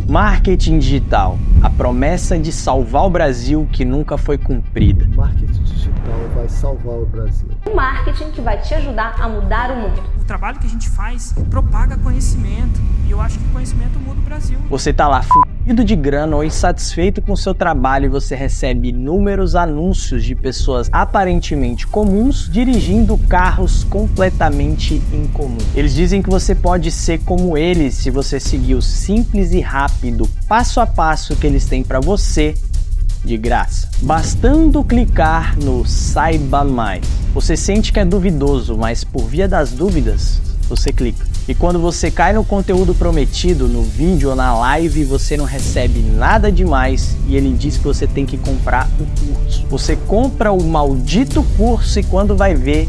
Marketing digital, a promessa de salvar o Brasil que nunca foi cumprida. Marketing digital vai salvar o Brasil. Um marketing que vai te ajudar a mudar o mundo. O trabalho que a gente faz propaga conhecimento e eu acho que conhecimento muda o Brasil. Você tá lá fudido de grana ou insatisfeito com o seu trabalho e você recebe inúmeros anúncios de pessoas aparentemente comuns dirigindo carros completamente incomuns. Eles dizem que você pode ser como eles se você seguir o simples e rápido passo a passo que eles têm para você de graça. Bastando clicar no Saiba Mais. Você sente que é duvidoso, mas por via das dúvidas, você clica. E quando você cai no conteúdo prometido, no vídeo ou na live, você não recebe nada demais e ele diz que você tem que comprar o curso. Você compra o maldito curso e quando vai ver,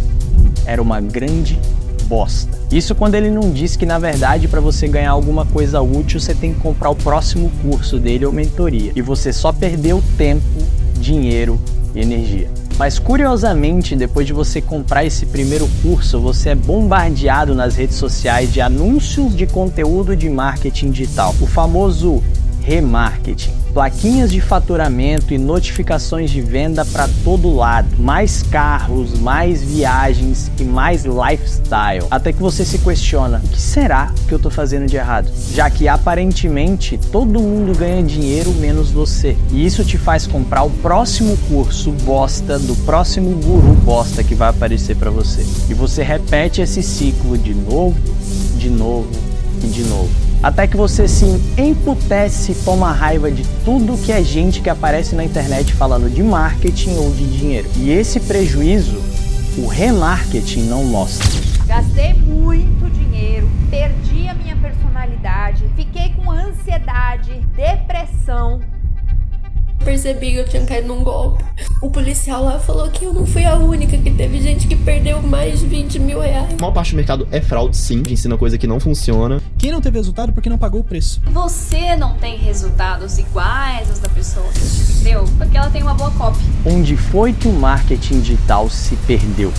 era uma grande bosta. Isso quando ele não diz que na verdade para você ganhar alguma coisa útil você tem que comprar o próximo curso dele ou mentoria. E você só perdeu tempo, dinheiro e energia. Mas curiosamente, depois de você comprar esse primeiro curso, você é bombardeado nas redes sociais de anúncios de conteúdo de marketing digital. O famoso remarketing. Plaquinhas de faturamento e notificações de venda para todo lado. Mais carros, mais viagens e mais lifestyle. Até que você se questiona, o que será que eu tô fazendo de errado? Já que aparentemente todo mundo ganha dinheiro menos você. E isso te faz comprar o próximo curso bosta do próximo guru bosta que vai aparecer para você. E você repete esse ciclo de novo e de novo. Até que você se emputece e toma raiva de tudo que é gente que aparece na internet falando de marketing ou de dinheiro. E esse prejuízo, o remarketing não mostra. Gastei muito dinheiro, perdi a minha personalidade, fiquei com ansiedade, depressão. Percebi que eu tinha caído num golpe. O policial lá falou que eu não fui a única, que teve gente que perdeu mais de 20 mil reais. A maior parte do mercado é fraude, sim, ensina coisa que não funciona. Quem não teve resultado porque não pagou o preço. Você não tem resultados iguais aos da pessoa, entendeu? Porque ela tem uma boa copy. Onde foi que o marketing digital se perdeu?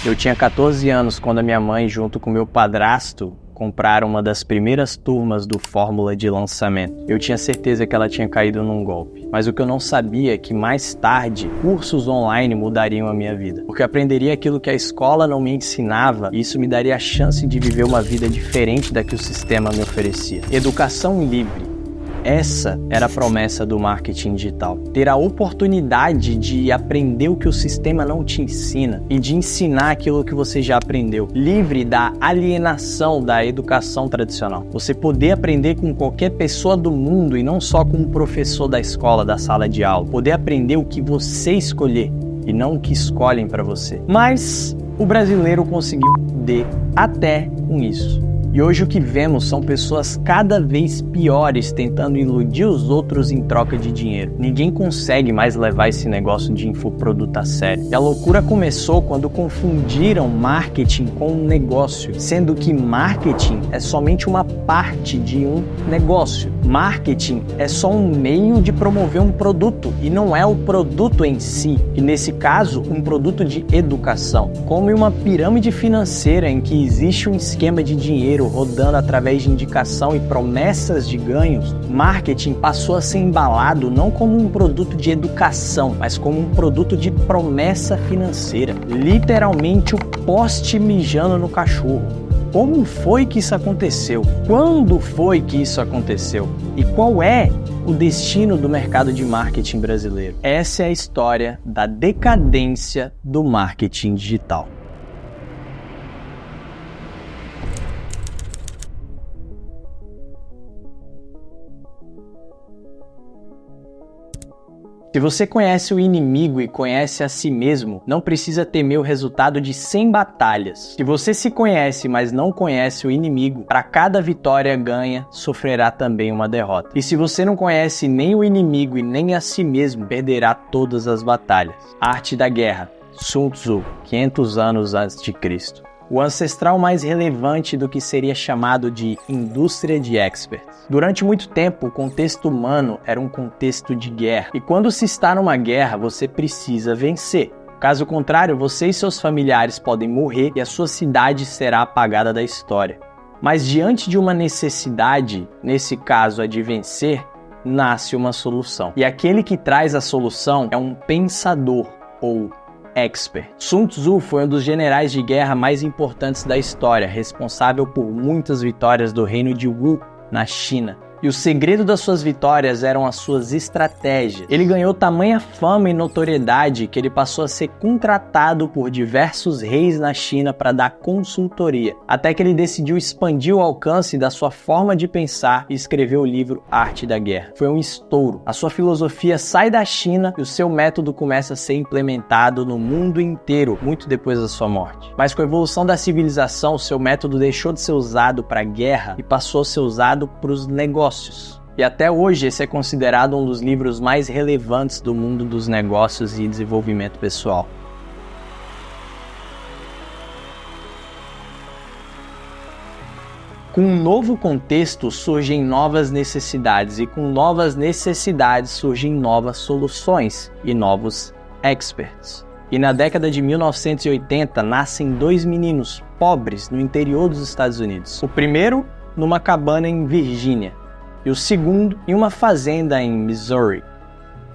Eu tinha 14 anos quando a minha mãe, junto com meu padrasto, compraram uma das primeiras turmas do Fórmula de lançamento. Eu tinha certeza que ela tinha caído num golpe. Mas o que eu não sabia é que mais tarde, cursos online mudariam a minha vida. Porque eu aprenderia aquilo que a escola não me ensinava e isso me daria a chance de viver uma vida diferente da que o sistema me oferecia. Educação livre. Essa era a promessa do marketing digital. Ter a oportunidade de aprender o que o sistema não te ensina e de ensinar aquilo que você já aprendeu. Livre da alienação da educação tradicional. Você poder aprender com qualquer pessoa do mundo e não só com um professor da escola, da sala de aula. Poder aprender o que você escolher e não o que escolhem para você. Mas o brasileiro conseguiu até com isso. E hoje o que vemos são pessoas cada vez piores tentando iludir os outros em troca de dinheiro. Ninguém consegue mais levar esse negócio de infoproduto a sério. E a loucura começou quando confundiram marketing com um negócio, sendo que marketing é somente uma parte de um negócio. Marketing é só um meio de promover um produto e não é o produto em si. E nesse caso, um produto de educação. Como em uma pirâmide financeira em que existe um esquema de dinheiro rodando através de indicação e promessas de ganhos, marketing passou a ser embalado não como um produto de educação, mas como um produto de promessa financeira. Literalmente o poste mijando no cachorro. Como foi que isso aconteceu? Quando foi que isso aconteceu? E qual é o destino do mercado de marketing brasileiro? Essa é a história da decadência do marketing digital. Se você conhece o inimigo e conhece a si mesmo, não precisa temer o resultado de 100 batalhas. Se você se conhece, mas não conhece o inimigo, para cada vitória ganha, sofrerá também uma derrota. E se você não conhece nem o inimigo e nem a si mesmo, perderá todas as batalhas. Arte da Guerra, Sun Tzu, 500 anos antes de Cristo. O ancestral mais relevante do que seria chamado de indústria de experts. Durante muito tempo, o contexto humano era um contexto de guerra. E quando se está numa guerra, você precisa vencer. Caso contrário, você e seus familiares podem morrer e a sua cidade será apagada da história. Mas diante de uma necessidade, nesse caso a de vencer, nasce uma solução. E aquele que traz a solução é um pensador ou expert. Sun Tzu foi um dos generais de guerra mais importantes da história, responsável por muitas vitórias do reino de Wu na China. E o segredo das suas vitórias eram as suas estratégias. Ele ganhou tamanha fama e notoriedade que ele passou a ser contratado por diversos reis na China para dar consultoria, até que ele decidiu expandir o alcance da sua forma de pensar e escreveu o livro Arte da Guerra. Foi um estouro. A sua filosofia sai da China e o seu método começa a ser implementado no mundo inteiro, muito depois da sua morte. Mas com a evolução da civilização, o seu método deixou de ser usado para a guerra e passou a ser usado para os negócios. E até hoje esse é considerado um dos livros mais relevantes do mundo dos negócios e desenvolvimento pessoal. Com um novo contexto surgem novas necessidades e com novas necessidades surgem novas soluções e novos experts. E na década de 1980 nascem dois meninos pobres no interior dos Estados Unidos. O primeiro numa cabana em Virgínia e o segundo em uma fazenda em Missouri.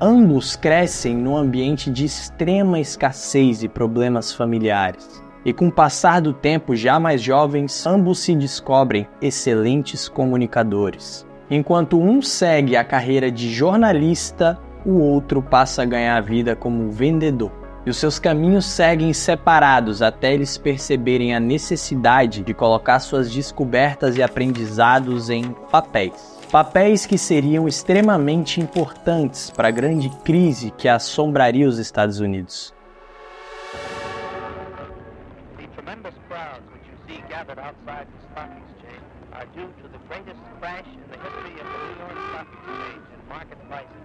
Ambos crescem num ambiente de extrema escassez e problemas familiares. E com o passar do tempo, já mais jovens, ambos se descobrem excelentes comunicadores. Enquanto um segue a carreira de jornalista, o outro passa a ganhar a vida como vendedor. E os seus caminhos seguem separados até eles perceberem a necessidade de colocar suas descobertas e aprendizados em papéis. Papéis que seriam extremamente importantes para a grande crise que assombraria os Estados Unidos. The tremendous crowds which you see gathered outside the stock exchange are due to the greatest crash in the history of the New York Stock Exchange in market prices.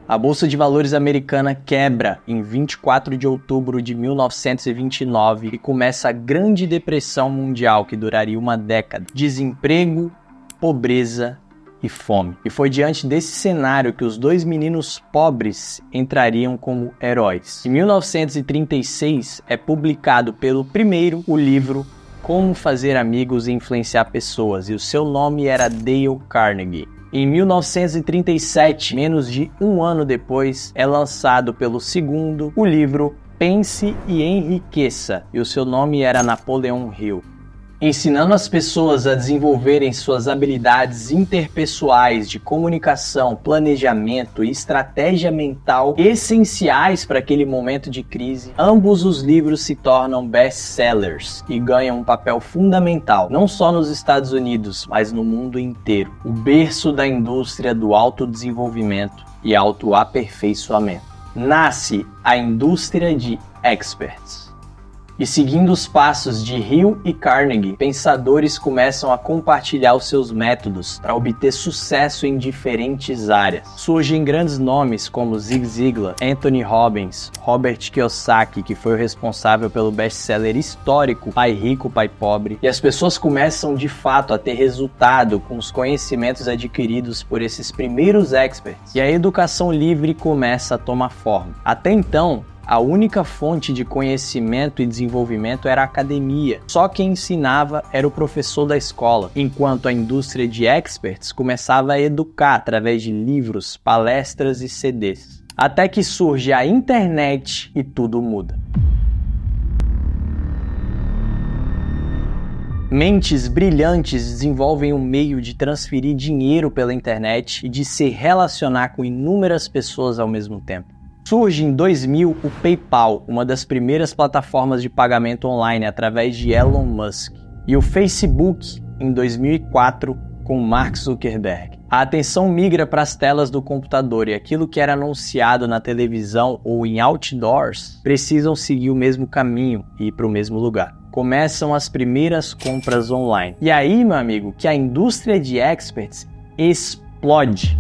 A Bolsa de Valores americana quebra em 24 de outubro de 1929 e começa a Grande Depressão Mundial, que duraria uma década. Desemprego, pobreza e fome. E foi diante desse cenário que os dois meninos pobres entrariam como heróis. Em 1936 é publicado pelo primeiro o livro Como Fazer Amigos e Influenciar Pessoas, e o seu nome era Dale Carnegie. Em 1937, menos de um ano depois, é lançado pelo segundo o livro Pense e Enriqueça, e o seu nome era Napoleão Hill. Ensinando as pessoas a desenvolverem suas habilidades interpessoais de comunicação, planejamento e estratégia mental essenciais para aquele momento de crise, ambos os livros se tornam best-sellers e ganham um papel fundamental, não só nos Estados Unidos, mas no mundo inteiro. O berço da indústria do autodesenvolvimento e autoaperfeiçoamento. Nasce a indústria de experts. E seguindo os passos de Hill e Carnegie, pensadores começam a compartilhar os seus métodos para obter sucesso em diferentes áreas. Surgem grandes nomes como Zig Ziglar, Anthony Robbins, Robert Kiyosaki, que foi o responsável pelo best-seller histórico Pai Rico, Pai Pobre, e as pessoas começam de fato a ter resultado com os conhecimentos adquiridos por esses primeiros experts, e a educação livre começa a tomar forma. Até então, a única fonte de conhecimento e desenvolvimento era a academia. Só quem ensinava era o professor da escola, enquanto a indústria de experts começava a educar através de livros, palestras e CDs. Até que surge a internet e tudo muda. Mentes brilhantes desenvolvem um meio de transferir dinheiro pela internet e de se relacionar com inúmeras pessoas ao mesmo tempo. Surge em 2000 o PayPal, uma das primeiras plataformas de pagamento online através de Elon Musk, e o Facebook em 2004 com Mark Zuckerberg. A atenção migra para as telas do computador e aquilo que era anunciado na televisão ou em outdoors precisam seguir o mesmo caminho e ir para o mesmo lugar. Começam as primeiras compras online. E aí, meu amigo, que a indústria de experts explode.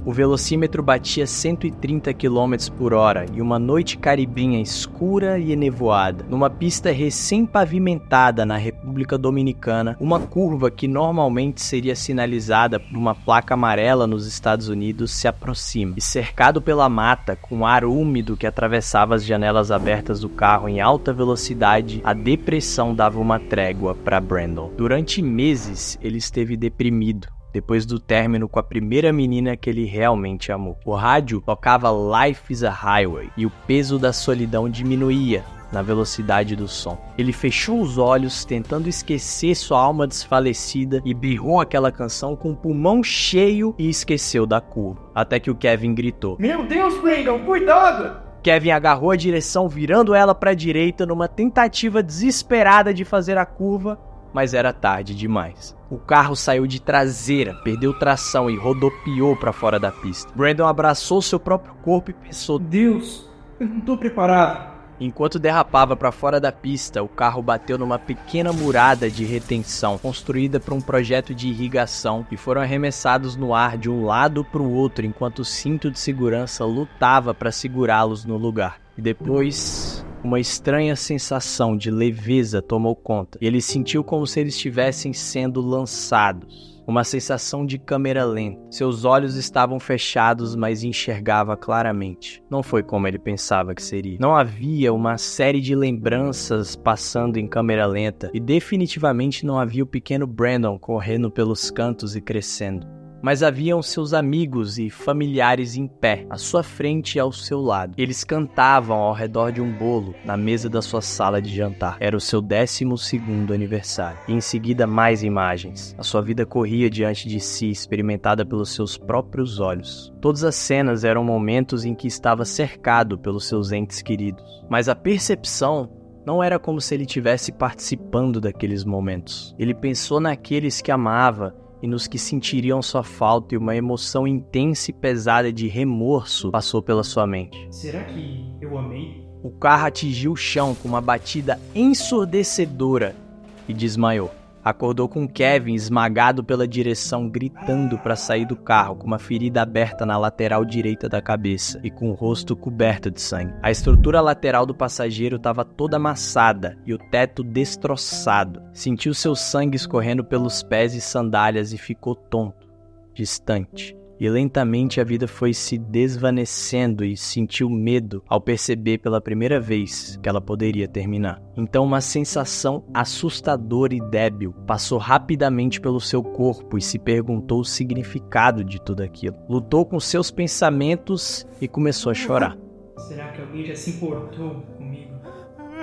O velocímetro batia 130 km por hora e uma noite caribenha escura e enevoada. Numa pista recém-pavimentada na República Dominicana, uma curva que normalmente seria sinalizada por uma placa amarela nos Estados Unidos se aproxima. E cercado pela mata, com ar úmido que atravessava as janelas abertas do carro em alta velocidade, a depressão dava uma trégua para Brandon. Durante meses, ele esteve deprimido, depois do término com a primeira menina que ele realmente amou. O rádio tocava Life is a Highway e o peso da solidão diminuía na velocidade do som. Ele fechou os olhos, tentando esquecer sua alma desfalecida, e berrou aquela canção com o pulmão cheio e esqueceu da curva. Até que o Kevin gritou: Meu Deus, Brandon, cuidado! Kevin agarrou a direção, virando ela para a direita numa tentativa desesperada de fazer a curva, mas era tarde demais. O carro saiu de traseira, perdeu tração e rodopiou para fora da pista. Brandon abraçou seu próprio corpo e pensou: Deus, eu não tô preparado. Enquanto derrapava para fora da pista, o carro bateu numa pequena murada de retenção construída por um projeto de irrigação e foram arremessados no ar de um lado para o outro enquanto o cinto de segurança lutava para segurá-los no lugar. E depois, uma estranha sensação de leveza tomou conta e ele sentiu como se eles estivessem sendo lançados. Uma sensação de câmera lenta. Seus olhos estavam fechados, mas enxergava claramente. Não foi como ele pensava que seria. Não havia uma série de lembranças passando em câmera lenta e definitivamente não havia o pequeno Brandon correndo pelos cantos e crescendo. Mas haviam seus amigos e familiares em pé, à sua frente e ao seu lado. Eles cantavam ao redor de um bolo, na mesa da sua sala de jantar. Era o seu 12º aniversário. E em seguida mais imagens. A sua vida corria diante de si, experimentada pelos seus próprios olhos. Todas as cenas eram momentos em que estava cercado pelos seus entes queridos. Mas a percepção não era como se ele estivesse participando daqueles momentos. Ele pensou naqueles que amava e nos que sentiriam sua falta, e uma emoção intensa e pesada de remorso passou pela sua mente. Será que eu amei? O carro atingiu o chão com uma batida ensurdecedora e desmaiou. Acordou com Kevin esmagado pela direção, gritando para sair do carro, com uma ferida aberta na lateral direita da cabeça e com o rosto coberto de sangue. A estrutura lateral do passageiro estava toda amassada e o teto destroçado. Sentiu seu sangue escorrendo pelos pés e sandálias e ficou tonto, distante. E lentamente a vida foi se desvanecendo e sentiu medo ao perceber pela primeira vez que ela poderia terminar. Então uma sensação assustadora e débil passou rapidamente pelo seu corpo e se perguntou o significado de tudo aquilo. Lutou com seus pensamentos e começou a chorar. Será que alguém já se importou comigo?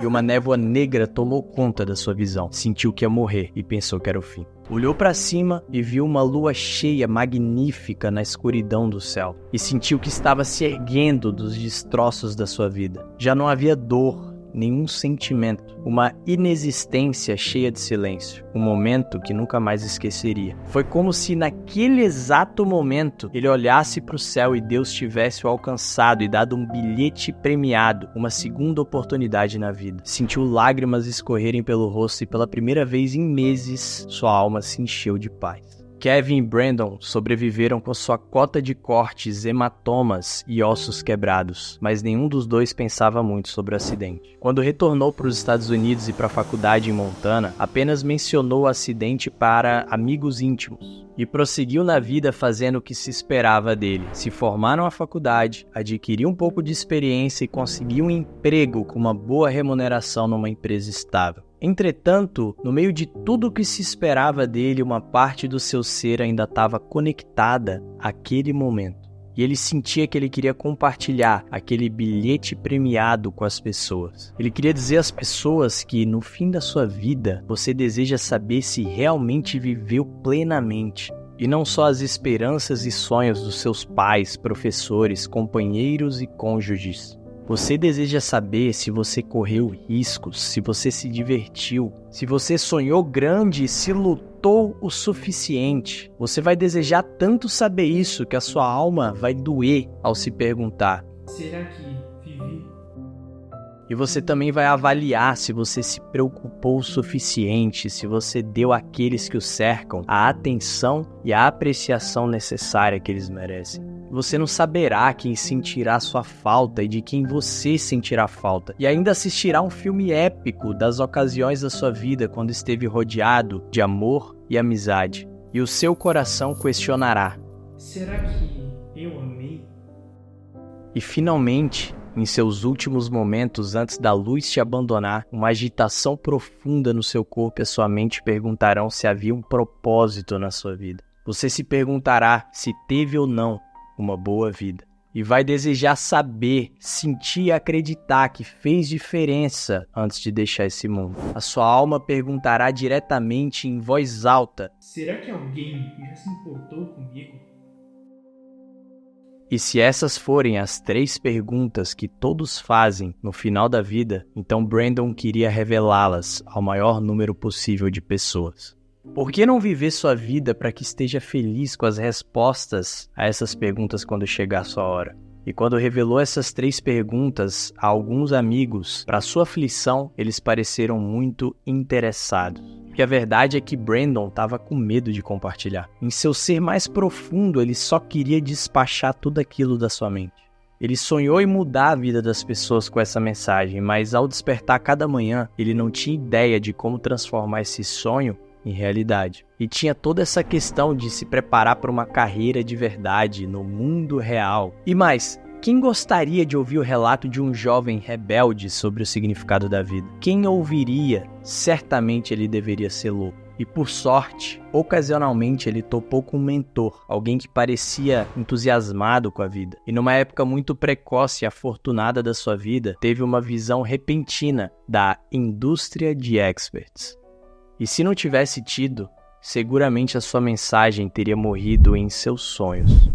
E uma névoa negra tomou conta da sua visão. Sentiu que ia morrer e pensou que era o fim. Olhou para cima e viu uma lua cheia magnífica na escuridão do céu. E sentiu que estava se erguendo dos destroços da sua vida. Já não havia dor, nenhum sentimento. Uma inexistência cheia de silêncio. Um momento que nunca mais esqueceria. Foi como se naquele exato momento ele olhasse para o céu e Deus tivesse o alcançado e dado um bilhete premiado, uma segunda oportunidade na vida. Sentiu lágrimas escorrerem pelo rosto e pela primeira vez em meses sua alma se encheu de paz. Kevin e Brandon sobreviveram com sua cota de cortes, hematomas e ossos quebrados, mas nenhum dos dois pensava muito sobre o acidente. Quando retornou para os Estados Unidos e para a faculdade em Montana, apenas mencionou o acidente para amigos íntimos e prosseguiu na vida fazendo o que se esperava dele. Se formar na faculdade, adquirir um pouco de experiência e conseguir um emprego com uma boa remuneração numa empresa estável. Entretanto, no meio de tudo o que se esperava dele, uma parte do seu ser ainda estava conectada àquele momento. E ele sentia que ele queria compartilhar aquele bilhete premiado com as pessoas. Ele queria dizer às pessoas que, no fim da sua vida, você deseja saber se realmente viveu plenamente. E não só as esperanças e sonhos dos seus pais, professores, companheiros e cônjuges. Você deseja saber se você correu riscos, se você se divertiu, se você sonhou grande e se lutou o suficiente. Você vai desejar tanto saber isso que a sua alma vai doer ao se perguntar: será que vivi? E você também vai avaliar se você se preocupou o suficiente, se você deu àqueles que o cercam a atenção e a apreciação necessária que eles merecem. Você não saberá quem sentirá sua falta e de quem você sentirá falta. E ainda assistirá um filme épico das ocasiões da sua vida quando esteve rodeado de amor e amizade. E o seu coração questionará: será que eu amei? E finalmente, em seus últimos momentos antes da luz te abandonar, uma agitação profunda no seu corpo e a sua mente perguntarão se havia um propósito na sua vida. Você se perguntará se teve ou não uma boa vida. E vai desejar saber, sentir e acreditar que fez diferença antes de deixar esse mundo. A sua alma perguntará diretamente em voz alta: será que alguém já se importou comigo? E se essas forem as 3 perguntas que todos fazem no final da vida, então Brandon queria revelá-las ao maior número possível de pessoas. Por que não viver sua vida para que esteja feliz com as respostas a essas perguntas quando chegar a sua hora? E quando revelou essas 3 perguntas a alguns amigos, para sua aflição, eles pareceram muito interessados. Porque a verdade é que Brandon estava com medo de compartilhar. Em seu ser mais profundo, ele só queria despachar tudo aquilo da sua mente. Ele sonhou em mudar a vida das pessoas com essa mensagem, mas ao despertar cada manhã, ele não tinha ideia de como transformar esse sonho em realidade. E tinha toda essa questão de se preparar para uma carreira de verdade no mundo real. E mais, quem gostaria de ouvir o relato de um jovem rebelde sobre o significado da vida? Quem ouviria? Certamente ele deveria ser louco. E por sorte, ocasionalmente ele topou com um mentor, alguém que parecia entusiasmado com a vida. E numa época muito precoce e afortunada da sua vida, teve uma visão repentina da indústria de experts. E se não tivesse tido, seguramente a sua mensagem teria morrido em seus sonhos.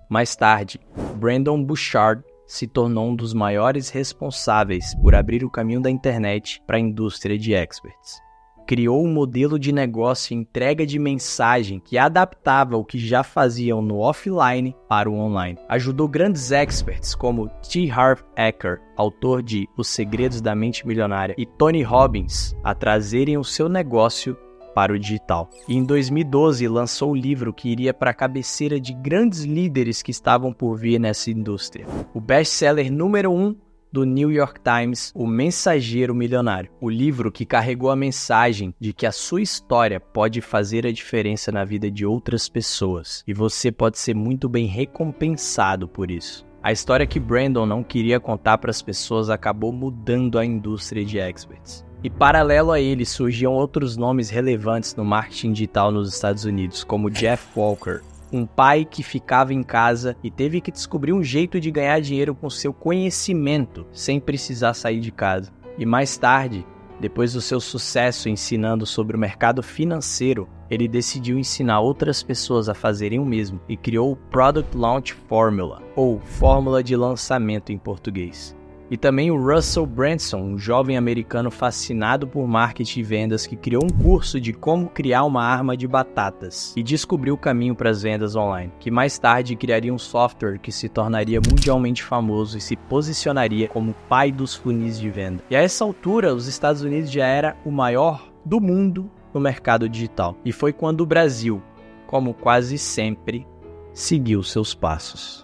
Mais tarde, Brandon Burchard se tornou um dos maiores responsáveis por abrir o caminho da internet para a indústria de experts. Criou um modelo de negócio e entrega de mensagem que adaptava o que já faziam no offline para o online. Ajudou grandes experts como T. Harv Eker, autor de Os Segredos da Mente Milionária, e Tony Robbins a trazerem o seu negócio para o digital. E em 2012 lançou o livro que iria para a cabeceira de grandes líderes que estavam por vir nessa indústria. O best-seller número 1 do New York Times, O Mensageiro Milionário. O livro que carregou a mensagem de que a sua história pode fazer a diferença na vida de outras pessoas. E você pode ser muito bem recompensado por isso. A história que Brandon não queria contar para as pessoas acabou mudando a indústria de experts. E paralelo a ele surgiam outros nomes relevantes no marketing digital nos Estados Unidos, como Jeff Walker, um pai que ficava em casa e teve que descobrir um jeito de ganhar dinheiro com seu conhecimento, sem precisar sair de casa. E mais tarde, depois do seu sucesso ensinando sobre o mercado financeiro, ele decidiu ensinar outras pessoas a fazerem o mesmo e criou o Product Launch Formula, ou Fórmula de Lançamento em português. E também o Russell Brunson, um jovem americano fascinado por marketing e vendas que criou um curso de como criar uma arma de batatas e descobriu o caminho para as vendas online, que mais tarde criaria um software que se tornaria mundialmente famoso e se posicionaria como o pai dos funis de venda. E a essa altura, os Estados Unidos já era o maior do mundo no mercado digital. E foi quando o Brasil, como quase sempre, seguiu seus passos.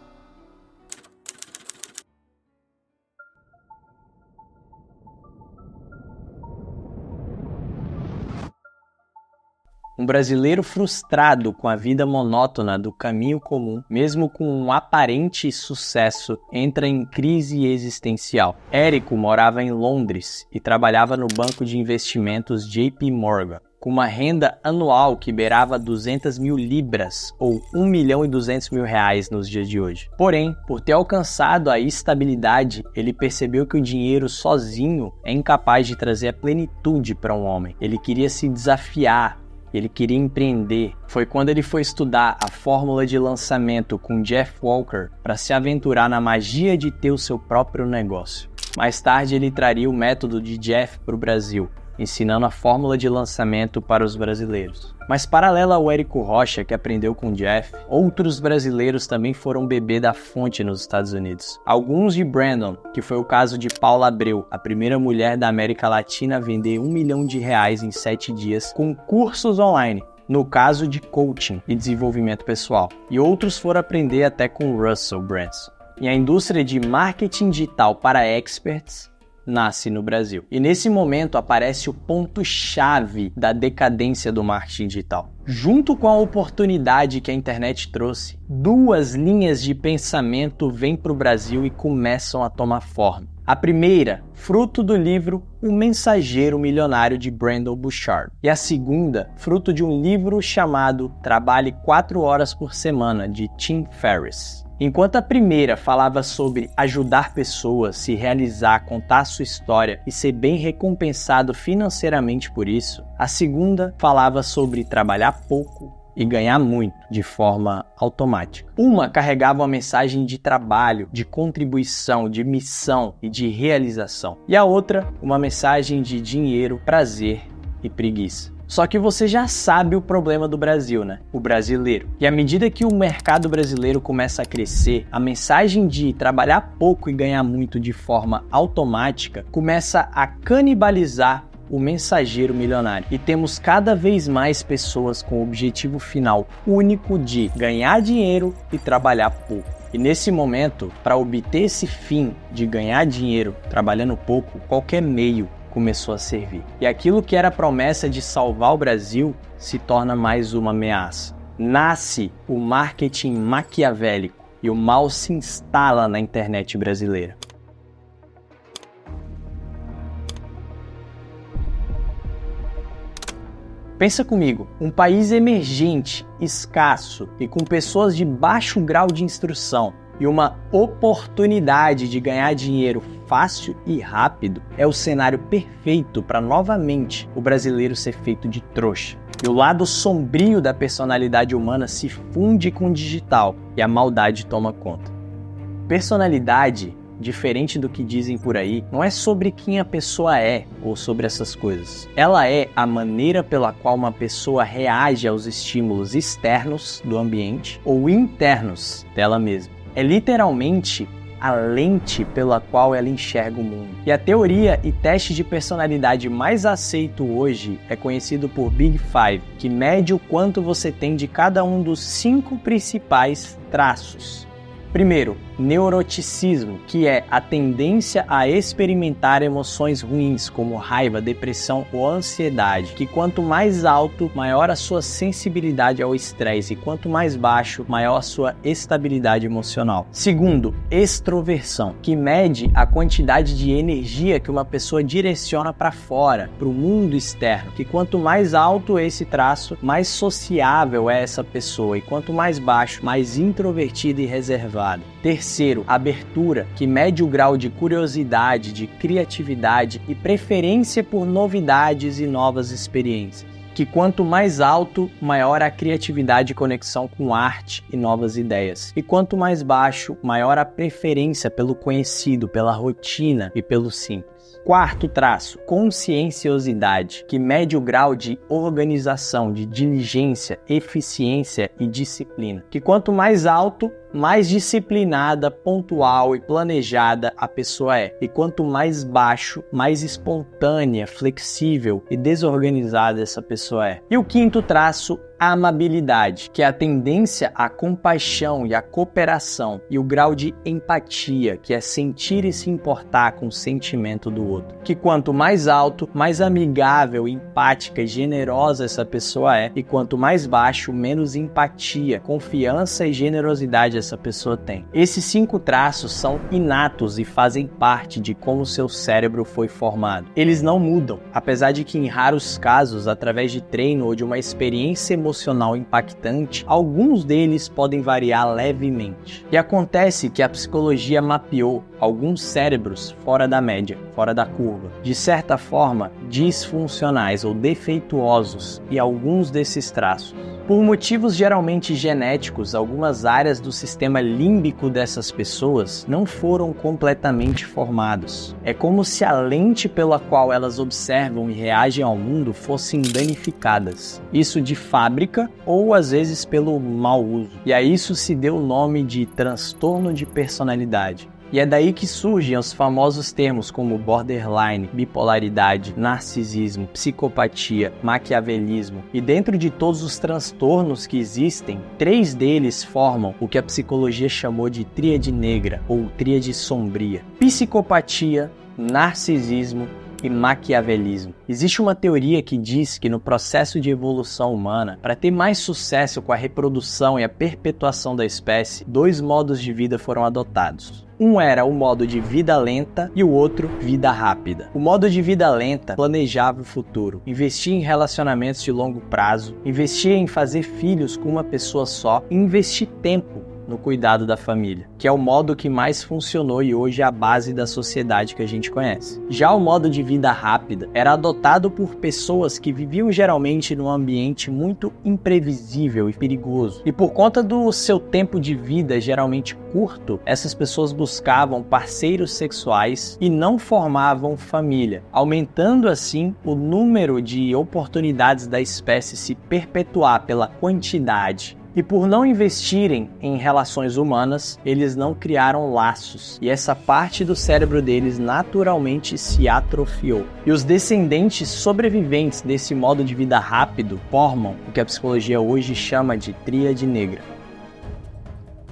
Um brasileiro frustrado com a vida monótona do caminho comum, mesmo com um aparente sucesso, entra em crise existencial. Érico morava em Londres e trabalhava no banco de investimentos JP Morgan, com uma renda anual que beirava 200 mil libras, ou 1.200.000 reais nos dias de hoje. Porém, por ter alcançado a estabilidade, ele percebeu que o dinheiro sozinho é incapaz de trazer a plenitude para um homem. Ele queria se desafiar, ele queria empreender. Foi quando ele foi estudar a fórmula de lançamento com Jeff Walker para se aventurar na magia de ter o seu próprio negócio. Mais tarde ele traria o método de Jeff para o Brasil, ensinando a fórmula de lançamento para os brasileiros. Mas paralelo ao Érico Rocha, que aprendeu com Jeff, outros brasileiros também foram beber da fonte nos Estados Unidos. Alguns de Brandon, que foi o caso de Paula Abreu, a primeira mulher da América Latina a vender R$1 milhão em 7 dias com cursos online. no caso de coaching e desenvolvimento pessoal, e outros foram aprender até com Russell Brunson. E a indústria de marketing digital para experts nasce no Brasil. E nesse momento aparece o ponto-chave da decadência do marketing digital. Junto com a oportunidade que a internet trouxe, duas linhas de pensamento vêm para o Brasil e começam a tomar forma. A primeira, fruto do livro O Mensageiro Milionário de Brendon Burchard. E a segunda, fruto de um livro chamado Trabalhe 4 horas por semana, de Tim Ferriss. Enquanto a primeira falava sobre ajudar pessoas, se realizar, contar sua história e ser bem recompensado financeiramente por isso, a segunda falava sobre trabalhar pouco e ganhar muito de forma automática. Uma carregava uma mensagem de trabalho, de contribuição, de missão e de realização. E a outra, uma mensagem de dinheiro, prazer e preguiça. Só que você já sabe o problema do Brasil, né? O brasileiro. E à medida que o mercado brasileiro começa a crescer, a mensagem de trabalhar pouco e ganhar muito de forma automática começa a canibalizar o mensageiro milionário. E temos cada vez mais pessoas com o objetivo final único de ganhar dinheiro e trabalhar pouco. E nesse momento, para obter esse fim de ganhar dinheiro trabalhando pouco, qualquer meio começou a servir. E aquilo que era a promessa de salvar o Brasil se torna mais uma ameaça. Nasce o marketing maquiavélico e o mal se instala na internet brasileira. Pensa comigo, um país emergente, escasso e com pessoas de baixo grau de instrução e uma oportunidade de ganhar dinheiro fácil e rápido é o cenário perfeito para novamente o brasileiro ser feito de trouxa. E o lado sombrio da personalidade humana se funde com o digital e a maldade toma conta. Personalidade, diferente do que dizem por aí, não é sobre quem a pessoa é ou sobre essas coisas. Ela é a maneira pela qual uma pessoa reage aos estímulos externos do ambiente ou internos dela mesma. É literalmente a lente pela qual ela enxerga o mundo. E a teoria e teste de personalidade mais aceito hoje é conhecido por Big Five, que mede o quanto você tem de cada um dos 5 principais traços. Primeiro, neuroticismo, que é a tendência a experimentar emoções ruins, como raiva, depressão ou ansiedade, que quanto mais alto, maior a sua sensibilidade ao estresse, e quanto mais baixo, maior a sua estabilidade emocional. Segundo, extroversão, que mede a quantidade de energia que uma pessoa direciona para fora, para o mundo externo, que quanto mais alto esse traço, mais sociável é essa pessoa, e quanto mais baixo, mais introvertida e reservada. Terceiro, abertura, que mede o grau de curiosidade, de criatividade e preferência por novidades e novas experiências. Que quanto mais alto, maior a criatividade e conexão com arte e novas ideias. E quanto mais baixo, maior a preferência pelo conhecido, pela rotina e pelo simples. Quarto traço, conscienciosidade, que mede o grau de organização, de diligência, eficiência e disciplina. Que quanto mais alto, mais disciplinada, pontual e planejada a pessoa é. E quanto mais baixo, mais espontânea, flexível e desorganizada essa pessoa é. E o quinto traço, a amabilidade, que é a tendência à compaixão e à cooperação, e o grau de empatia, que é sentir e se importar com o sentimento do outro. Que quanto mais alto, mais amigável, empática e generosa essa pessoa é, e quanto mais baixo, menos empatia, confiança e generosidade essa pessoa tem. Esses 5 traços são inatos e fazem parte de como seu cérebro foi formado. Eles não mudam, apesar de que em raros casos, através de treino ou de uma experiência emocional impactante, alguns deles podem variar levemente. E acontece que a psicologia mapeou alguns cérebros fora da média, fora da curva, de certa forma disfuncionais ou defeituosos, e alguns desses traços. Por motivos geralmente genéticos, algumas áreas do sistema límbico dessas pessoas não foram completamente formados. É como se a lente pela qual elas observam e reagem ao mundo fossem danificadas. Isso de fábrica ou às vezes pelo mau uso. E a isso se deu o nome de transtorno de personalidade. E é daí que surgem os famosos termos como borderline, bipolaridade, narcisismo, psicopatia, maquiavelismo. E dentro de todos os transtornos que existem, 3 deles formam o que a psicologia chamou de tríade negra ou tríade sombria: psicopatia, narcisismo e maquiavelismo. Existe uma teoria que diz que no processo de evolução humana, para ter mais sucesso com a reprodução e a perpetuação da espécie, 2 modos de vida foram adotados. Um era o modo de vida lenta e o outro, vida rápida. O modo de vida lenta planejava o futuro, investia em relacionamentos de longo prazo, investia em fazer filhos com uma pessoa só e investir tempo no cuidado da família, que é o modo que mais funcionou e hoje é a base da sociedade que a gente conhece. Já o modo de vida rápida era adotado por pessoas que viviam geralmente num ambiente muito imprevisível e perigoso. E por conta do seu tempo de vida geralmente curto, essas pessoas buscavam parceiros sexuais e não formavam família, aumentando assim o número de oportunidades da espécie se perpetuar pela quantidade. E por não investirem em relações humanas, eles não criaram laços, e essa parte do cérebro deles naturalmente se atrofiou. E os descendentes sobreviventes desse modo de vida rápido formam o que a psicologia hoje chama de tríade negra.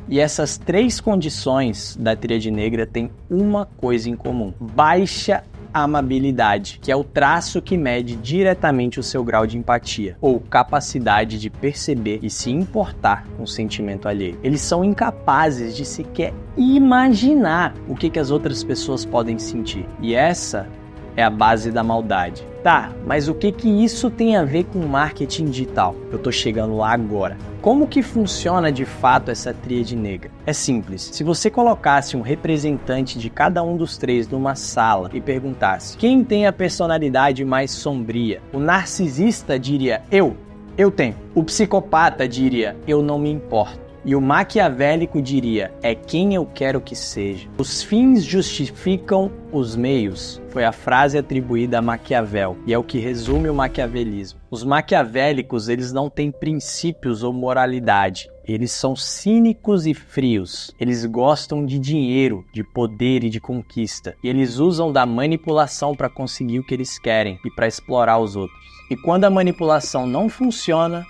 E essas 3 condições da tríade negra têm uma coisa em comum: baixa amabilidade, que é o traço que mede diretamente o seu grau de empatia, ou capacidade de perceber e se importar com o sentimento alheio. Eles são incapazes de sequer imaginar o que as outras pessoas podem sentir. E essa é a base da maldade. Tá, mas o que isso tem a ver com marketing digital? Eu tô chegando lá agora. Como que funciona de fato essa tríade negra? É simples. Se você colocasse um representante de cada um dos 3 numa sala e perguntasse quem tem a personalidade mais sombria, o narcisista diria eu tenho. O psicopata diria eu não me importo. E o maquiavélico diria, é quem eu quero que seja. Os fins justificam os meios, foi a frase atribuída a Maquiavel, e é o que resume o maquiavelismo. Os maquiavélicos, eles não têm princípios ou moralidade. Eles são cínicos e frios. Eles gostam de dinheiro, de poder e de conquista. E eles usam da manipulação para conseguir o que eles querem e para explorar os outros. E quando a manipulação não funciona,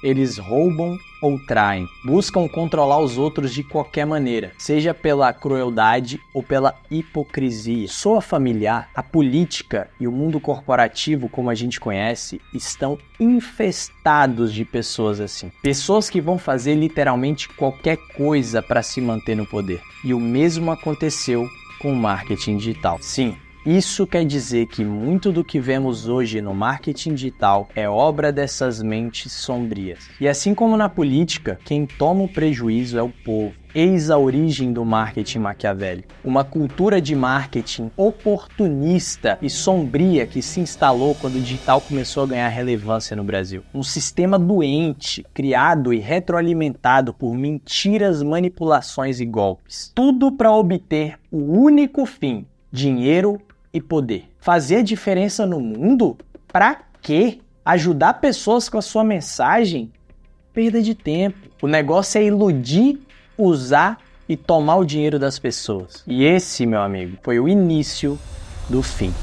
eles roubam ou traem, buscam controlar os outros de qualquer maneira, seja pela crueldade ou pela hipocrisia. Soa familiar? A política e o mundo corporativo, como a gente conhece, estão infestados de pessoas assim. Pessoas que vão fazer literalmente qualquer coisa para se manter no poder. E o mesmo aconteceu com o marketing digital. Sim, isso quer dizer que muito do que vemos hoje no marketing digital é obra dessas mentes sombrias. E assim como na política, quem toma o prejuízo é o povo. Eis a origem do marketing maquiavélico. Uma cultura de marketing oportunista e sombria que se instalou quando o digital começou a ganhar relevância no Brasil. Um sistema doente, criado e retroalimentado por mentiras, manipulações e golpes. Tudo para obter o único fim: dinheiro e poder. Fazer a diferença no mundo? Pra quê? Ajudar pessoas com a sua mensagem? Perda de tempo. O negócio é iludir, usar e tomar o dinheiro das pessoas. E esse, meu amigo, foi o início do fim.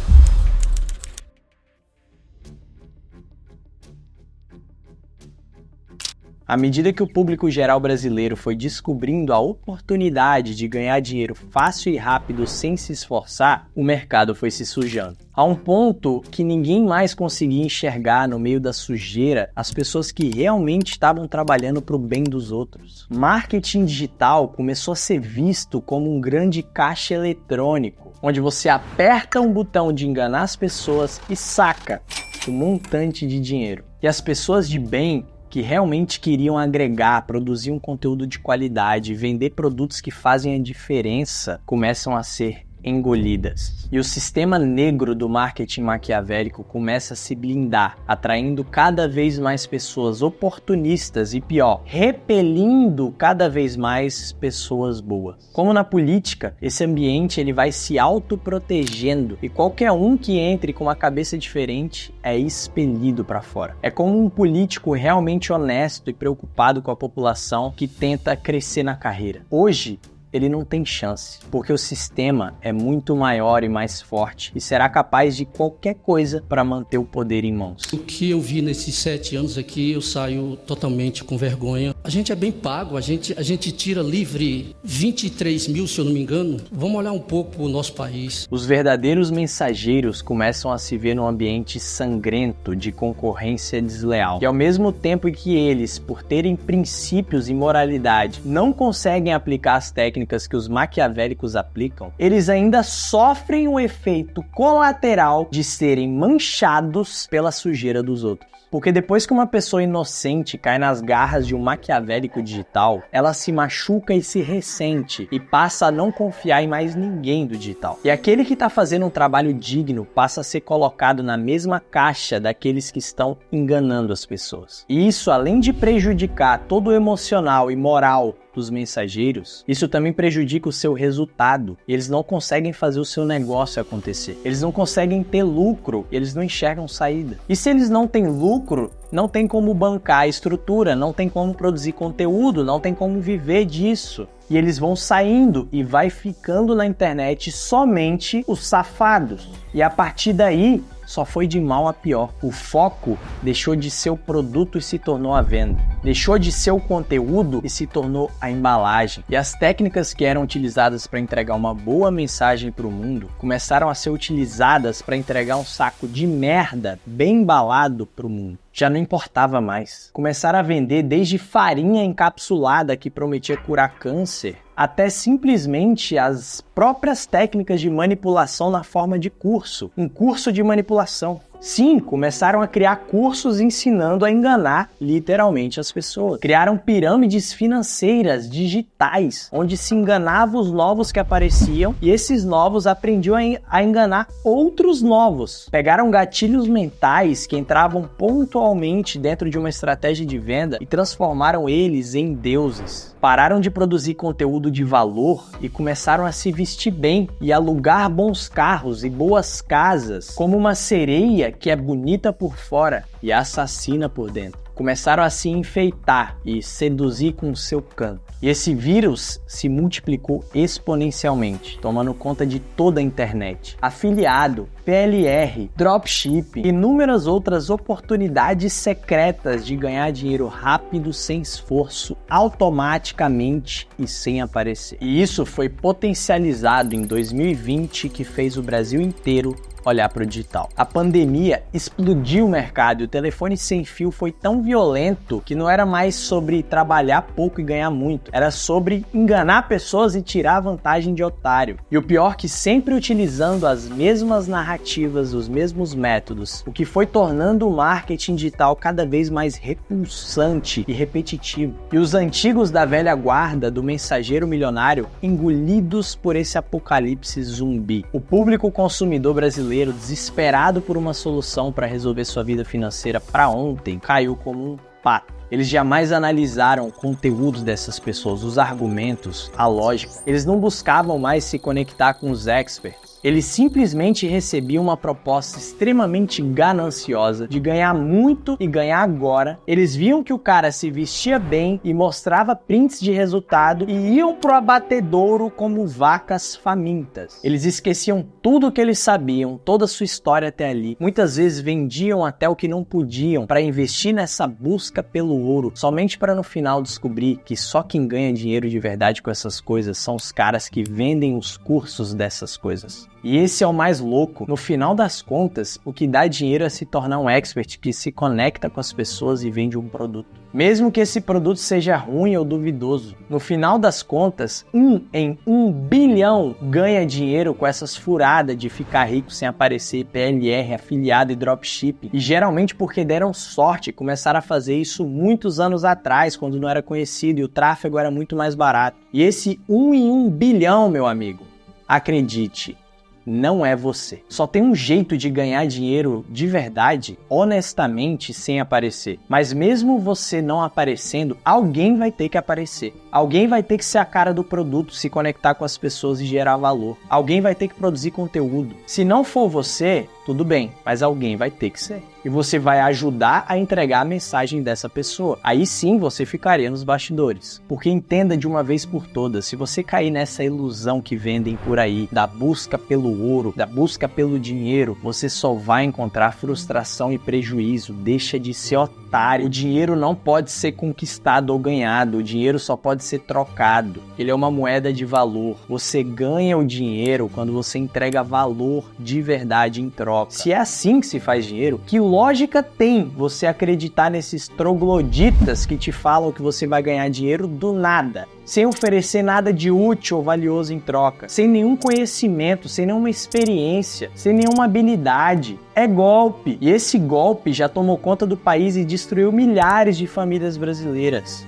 À medida que o público geral brasileiro foi descobrindo a oportunidade de ganhar dinheiro fácil e rápido sem se esforçar, o mercado foi se sujando. A um ponto que ninguém mais conseguia enxergar no meio da sujeira as pessoas que realmente estavam trabalhando para o bem dos outros. Marketing digital começou a ser visto como um grande caixa eletrônico, onde você aperta um botão de enganar as pessoas e saca um montante de dinheiro. E as pessoas de bem, que realmente queriam agregar, produzir um conteúdo de qualidade, vender produtos que fazem a diferença, começam a ser engolidas. E o sistema negro do marketing maquiavélico começa a se blindar, atraindo cada vez mais pessoas oportunistas e, pior, repelindo cada vez mais pessoas boas. Como na política, esse ambiente ele vai se autoprotegendo e qualquer um que entre com uma cabeça diferente é expelido para fora. É como um político realmente honesto e preocupado com a população que tenta crescer na carreira. Hoje, ele não tem chance, porque o sistema é muito maior e mais forte e será capaz de qualquer coisa para manter o poder em mãos. O que eu vi nesses 7 anos aqui, eu saio totalmente com vergonha. A gente é bem pago, a gente tira livre 23 mil, se eu não me engano. Vamos olhar um pouco para o nosso país. Os verdadeiros mensageiros começam a se ver num ambiente sangrento de concorrência desleal. E ao mesmo tempo que eles, por terem princípios e moralidade, não conseguem aplicar as técnicas que os maquiavélicos aplicam, eles ainda sofrem o efeito colateral de serem manchados pela sujeira dos outros. Porque depois que uma pessoa inocente cai nas garras de um maquiavélico digital, ela se machuca e se ressente e passa a não confiar em mais ninguém do digital. E aquele que está fazendo um trabalho digno passa a ser colocado na mesma caixa daqueles que estão enganando as pessoas. E isso, além de prejudicar todo o emocional e moral dos mensageiros, isso também prejudica o seu resultado. Eles não conseguem fazer o seu negócio acontecer. Eles não conseguem ter lucro, eles não enxergam saída. E se eles não têm lucro, não tem como bancar a estrutura, não tem como produzir conteúdo, não tem como viver disso. E eles vão saindo e vai ficando na internet somente os safados. E a partir daí, só foi de mal a pior. O foco deixou de ser o produto e se tornou a venda. Deixou de ser o conteúdo e se tornou a embalagem. E as técnicas que eram utilizadas para entregar uma boa mensagem para o mundo começaram a ser utilizadas para entregar um saco de merda bem embalado para o mundo. Já não importava mais. Começaram a vender desde farinha encapsulada que prometia curar câncer, até simplesmente as próprias técnicas de manipulação na forma de curso. Um curso de manipulação. Sim, começaram a criar cursos ensinando a enganar literalmente as pessoas. Criaram pirâmides financeiras digitais, onde se enganava os novos que apareciam e esses novos aprendiam a enganar outros novos. Pegaram gatilhos mentais que entravam pontualmente dentro de uma estratégia de venda e transformaram eles em deuses. Pararam de produzir conteúdo de valor e começaram a se vestir bem e alugar bons carros e boas casas, como uma sereia que é bonita por fora e assassina por dentro. Começaram a se enfeitar e seduzir com o seu canto. E esse vírus se multiplicou exponencialmente, tomando conta de toda a internet. Afiliado, PLR, dropship e inúmeras outras oportunidades secretas de ganhar dinheiro rápido, sem esforço, automaticamente e sem aparecer. E isso foi potencializado em 2020, que fez o Brasil inteiro olhar para o digital. A pandemia explodiu o mercado e o telefone sem fio foi tão violento que não era mais sobre trabalhar pouco e ganhar muito, era sobre enganar pessoas e tirar vantagem de otário. E o pior, que sempre utilizando as mesmas narrativas, os mesmos métodos, o que foi tornando o marketing digital cada vez mais repulsante e repetitivo. E os antigos da velha guarda do mensageiro milionário engolidos por esse apocalipse zumbi. O público consumidor brasileiro, desesperado por uma solução para resolver sua vida financeira para ontem, caiu como um pato. Eles jamais analisaram o conteúdo dessas pessoas, os argumentos, a lógica. Eles não buscavam mais se conectar com os experts. Eles simplesmente recebiam uma proposta extremamente gananciosa de ganhar muito e ganhar agora. Eles viam que o cara se vestia bem e mostrava prints de resultado e iam pro abatedouro como vacas famintas. Eles esqueciam tudo o que eles sabiam, toda a sua história até ali. Muitas vezes vendiam até o que não podiam para investir nessa busca pelo ouro, somente para no final descobrir que só quem ganha dinheiro de verdade com essas coisas são os caras que vendem os cursos dessas coisas. E esse é o mais louco. No final das contas, o que dá dinheiro é se tornar um expert que se conecta com as pessoas e vende um produto. Mesmo que esse produto seja ruim ou duvidoso. No final das contas, 1 em 1 bilhão ganha dinheiro com essas furadas de ficar rico sem aparecer, PLR, afiliado e dropship. E geralmente porque deram sorte e começaram a fazer isso muitos anos atrás, quando não era conhecido e o tráfego era muito mais barato. E esse 1 em 1 bilhão, meu amigo, acredite, não é você. Só tem um jeito de ganhar dinheiro de verdade, honestamente, sem aparecer. Mas mesmo você não aparecendo, alguém vai ter que aparecer. Alguém vai ter que ser a cara do produto, se conectar com as pessoas e gerar valor. Alguém vai ter que produzir conteúdo. Se não for você, Tudo bem, mas alguém vai ter que ser. E você vai ajudar a entregar a mensagem dessa pessoa. Aí sim você ficaria nos bastidores. Porque entenda de uma vez por todas, se você cair nessa ilusão que vendem por aí, da busca pelo ouro, da busca pelo dinheiro, você só vai encontrar frustração e prejuízo. Deixa de ser otário. O dinheiro não pode ser conquistado ou ganhado. O dinheiro só pode ser trocado. Ele é uma moeda de valor. Você ganha o dinheiro quando você entrega valor de verdade em troca. Se é assim que se faz dinheiro, que lógica tem você acreditar nesses trogloditas que te falam que você vai ganhar dinheiro do nada, sem oferecer nada de útil ou valioso em troca, sem nenhum conhecimento, sem nenhuma experiência, sem nenhuma habilidade? É golpe. E esse golpe já tomou conta do país e destruiu milhares de famílias brasileiras.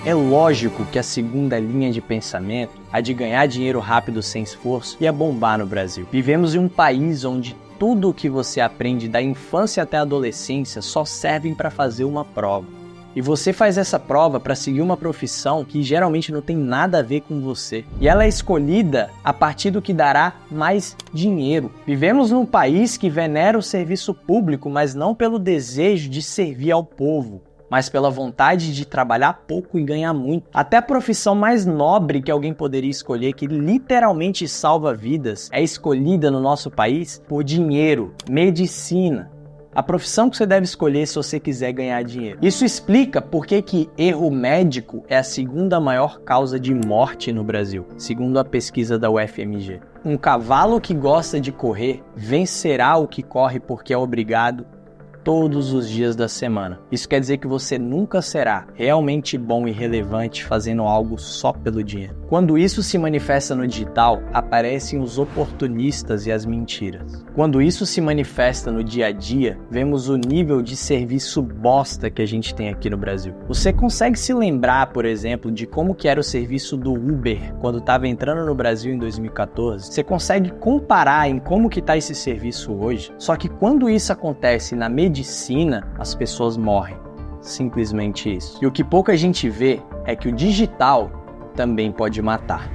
É lógico que a segunda linha de pensamento, a de ganhar dinheiro rápido sem esforço, ia bombar no Brasil. Vivemos em um país onde tudo o que você aprende da infância até a adolescência só servem para fazer uma prova. E você faz essa prova para seguir uma profissão que geralmente não tem nada a ver com você. E ela é escolhida a partir do que dará mais dinheiro. Vivemos num país que venera o serviço público, mas não pelo desejo de servir ao povo, mas pela vontade de trabalhar pouco e ganhar muito. Até a profissão mais nobre que alguém poderia escolher, que literalmente salva vidas, é escolhida no nosso país por dinheiro, medicina. A profissão que você deve escolher se você quiser ganhar dinheiro. Isso explica por que erro médico é a segunda maior causa de morte no Brasil, segundo a pesquisa da UFMG. Um cavalo que gosta de correr vencerá o que corre porque é obrigado todos os dias da semana. Isso quer dizer que você nunca será realmente bom e relevante fazendo algo só pelo dinheiro. Quando isso se manifesta no digital, aparecem os oportunistas e as mentiras. Quando isso se manifesta no dia a dia, vemos o nível de serviço bosta que a gente tem aqui no Brasil. Você consegue se lembrar, por exemplo, de como que era o serviço do Uber quando estava entrando no Brasil em 2014? Você consegue comparar em como que está esse serviço hoje? Só que quando isso acontece na medicina, as pessoas morrem. Simplesmente isso. E o que pouca gente vê é que o digital também pode matar.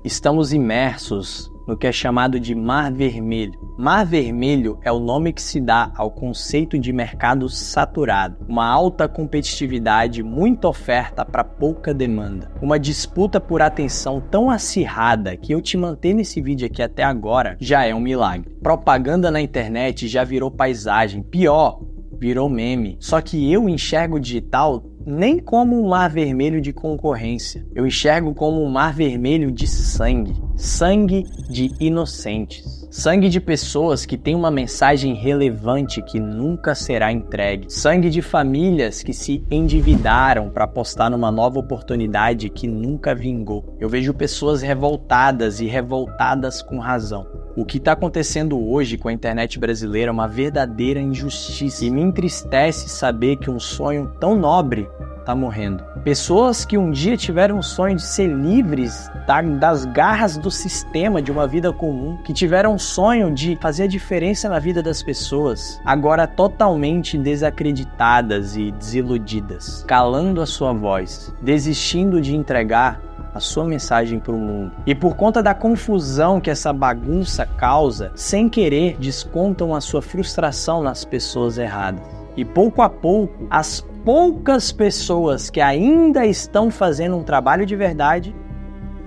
Estamos imersos no que é chamado de Mar Vermelho. Mar Vermelho é o nome que se dá ao conceito de mercado saturado, uma alta competitividade, muita oferta para pouca demanda, uma disputa por atenção tão acirrada que eu te manter nesse vídeo aqui até agora já é um milagre. Propaganda na internet já virou paisagem, pior, virou meme. Só que eu enxergo o digital nem como um mar vermelho de concorrência. Eu enxergo como um mar vermelho de sangue. Sangue de inocentes. Sangue de pessoas que têm uma mensagem relevante que nunca será entregue. Sangue de famílias que se endividaram para apostar numa nova oportunidade que nunca vingou. Eu vejo pessoas revoltadas e revoltadas com razão. O que está acontecendo hoje com a internet brasileira é uma verdadeira injustiça e me entristece saber que um sonho tão nobre está morrendo. Pessoas que um dia tiveram o sonho de ser livres das garras do sistema, de uma vida comum, que tiveram o sonho de fazer a diferença na vida das pessoas, agora totalmente desacreditadas e desiludidas, calando a sua voz, desistindo de entregar a sua mensagem para o mundo. E por conta da confusão que essa bagunça causa, sem querer, descontam a sua frustração nas pessoas erradas. E pouco a pouco, as poucas pessoas que ainda estão fazendo um trabalho de verdade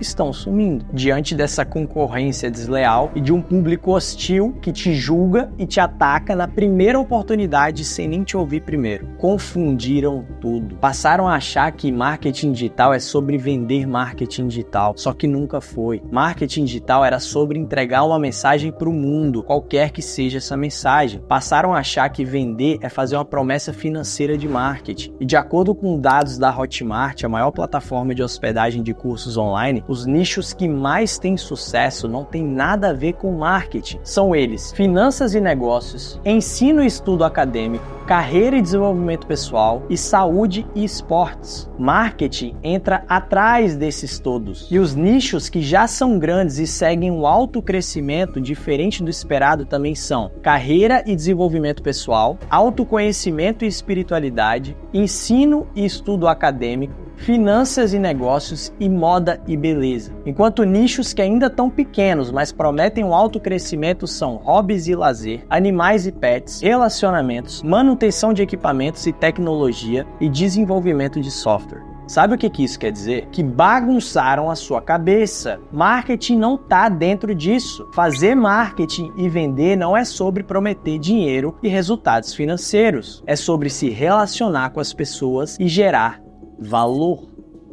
estão sumindo diante dessa concorrência desleal e de um público hostil que te julga e te ataca na primeira oportunidade sem nem te ouvir primeiro. Confundiram tudo. Passaram a achar que marketing digital é sobre vender marketing digital, só que nunca foi. Marketing digital era sobre entregar uma mensagem para o mundo, qualquer que seja essa mensagem. Passaram a achar que vender é fazer uma promessa financeira de marketing. E de acordo com dados da Hotmart, a maior plataforma de hospedagem de cursos online, Hotmart, os nichos que mais têm sucesso não têm nada a ver com marketing. São eles: finanças e negócios, ensino e estudo acadêmico, carreira e desenvolvimento pessoal e saúde e esportes. Marketing entra atrás desses todos. E os nichos que já são grandes e seguem um alto crescimento diferente do esperado também são carreira e desenvolvimento pessoal, autoconhecimento e espiritualidade, ensino e estudo acadêmico, finanças e negócios e moda e beleza. Enquanto nichos que ainda estão pequenos, mas prometem um alto crescimento são hobbies e lazer, animais e pets, relacionamentos, manutenção de equipamentos e tecnologia e desenvolvimento de software. Sabe o que isso quer dizer? Que bagunçaram a sua cabeça. Marketing não está dentro disso. Fazer marketing e vender não é sobre prometer dinheiro e resultados financeiros. É sobre se relacionar com as pessoas e gerar valor.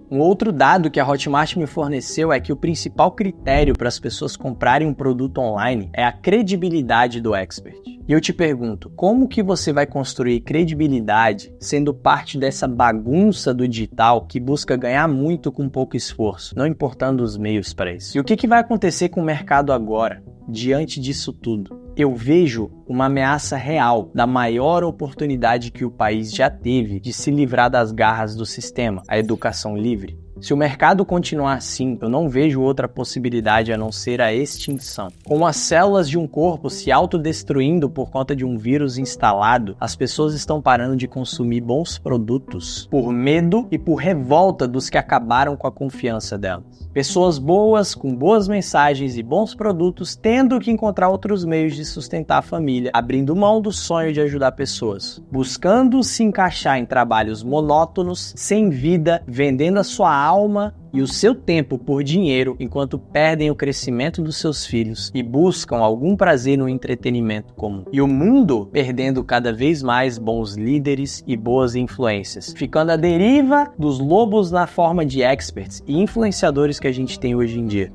Um outro dado que a Hotmart me forneceu é que o principal critério para as pessoas comprarem um produto online é a credibilidade do expert. E eu te pergunto, como que você vai construir credibilidade sendo parte dessa bagunça do digital que busca ganhar muito com pouco esforço, não importando os meios para isso? E o que vai acontecer com o mercado agora, diante disso tudo? Eu vejo uma ameaça real da maior oportunidade que o país já teve de se livrar das garras do sistema, a educação livre. Se o mercado continuar assim, eu não vejo outra possibilidade a não ser a extinção. Com as células de um corpo se autodestruindo por conta de um vírus instalado, as pessoas estão parando de consumir bons produtos por medo e por revolta dos que acabaram com a confiança delas. Pessoas boas, com boas mensagens e bons produtos, tendo que encontrar outros meios de sustentar a família, abrindo mão do sonho de ajudar pessoas, buscando se encaixar em trabalhos monótonos, sem vida, vendendo a sua alma e o seu tempo por dinheiro, enquanto perdem o crescimento dos seus filhos e buscam algum prazer no entretenimento comum. E o mundo perdendo cada vez mais bons líderes e boas influências, ficando à deriva dos lobos na forma de experts e influenciadores que a gente tem hoje em dia.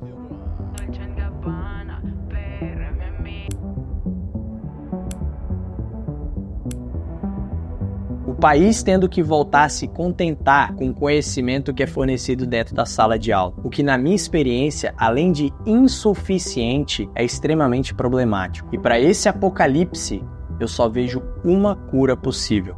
O país tendo que voltar a se contentar com o conhecimento que é fornecido dentro da sala de aula, o que na minha experiência, além de insuficiente, é extremamente problemático. E para esse apocalipse, eu só vejo uma cura possível.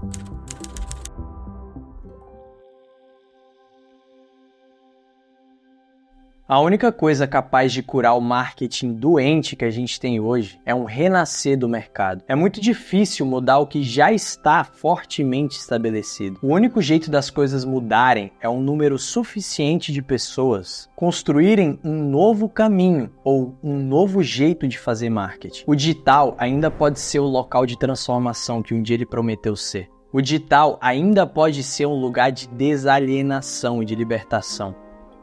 A única coisa capaz de curar o marketing doente que a gente tem hoje é um renascer do mercado. É muito difícil mudar o que já está fortemente estabelecido. O único jeito das coisas mudarem é um número suficiente de pessoas construírem um novo caminho ou um novo jeito de fazer marketing. O digital ainda pode ser o local de transformação que um dia ele prometeu ser. O digital ainda pode ser um lugar de desalienação e de libertação.